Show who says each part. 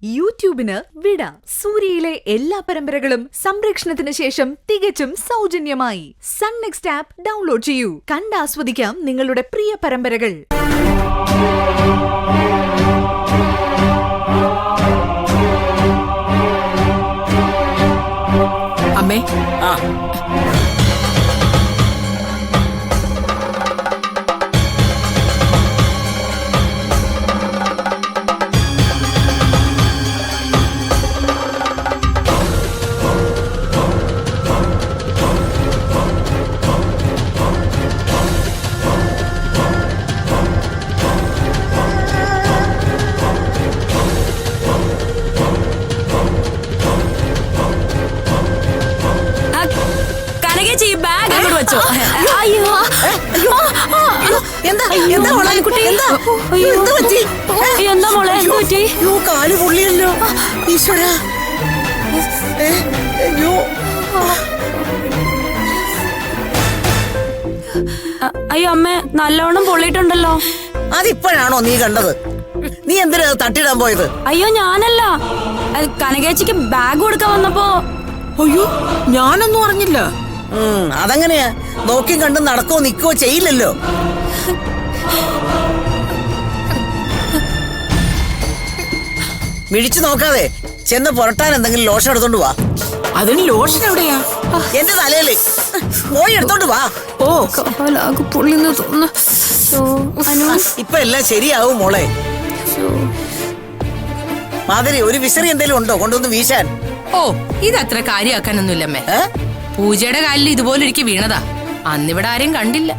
Speaker 1: യൂട്യൂബിന് വിട. സൂര്യയിലെ എല്ലാ പരമ്പരകളും സംരക്ഷണത്തിന് ശേഷം തികച്ചും സൗജന്യമായി സൺ നെക്സ്റ്റ് ആപ്പ് ഡൗൺലോഡ് ചെയ്യൂ. കണ്ടാസ്വദിക്കാം നിങ്ങളുടെ പ്രിയ പരമ്പരകൾ.
Speaker 2: അമ്മേ,
Speaker 3: കാല് പൊള്ളിയല്ലോ ഈശ്വര.
Speaker 4: അയ്യോ അമ്മേ, നല്ലോണം പൊള്ളിയിട്ടുണ്ടല്ലോ.
Speaker 3: അതിപ്പോഴാണോ നീ കണ്ടത്? നീ എന്തിനാ തട്ടിടാൻ പോയത്?
Speaker 4: അയ്യോ ഞാനല്ല, കനകേച്ചിക്ക് ബാഗ് കൊടുക്കാൻ വന്നപ്പോ.
Speaker 2: അയ്യോ ഞാനൊന്നും അറിഞ്ഞില്ല.
Speaker 3: അതെങ്ങനെയാ? നോക്കി കണ്ട് നടക്കോ നിക്കോ ചെയ്യില്ലല്ലോ. മിഴിച്ചു നോക്കാതെ ചെന്ന് പുരട്ടാൻ എന്തെങ്കിലും ലോഷൻ എടുത്തോണ്ട് വാ.
Speaker 2: അതിന് ലോഷൻ എവിടെയാ?
Speaker 3: എന്റെ തലയില് പോയി എടുത്തോണ്ട് വാ.
Speaker 2: ഓ,
Speaker 4: പൊള്ളിന്ന് തോന്നുന്നു.
Speaker 3: ഇപ്പൊ എല്ലാം ശരിയാവും മോളെ. മാതിരി ഒരു വിസറി എന്തെങ്കിലും ഉണ്ടോ കൊണ്ടുവന്ന് വീശാൻ?
Speaker 5: ഓ, ഇതത്ര കാര്യമാക്കാനൊന്നുമില്ലമ്മേ. പൂജയുടെ കാലിൽ ഇതുപോലെ ഒരിക്കൽ വീണതാ. അന്നിവിടെ ആരെയും കണ്ടില്ല.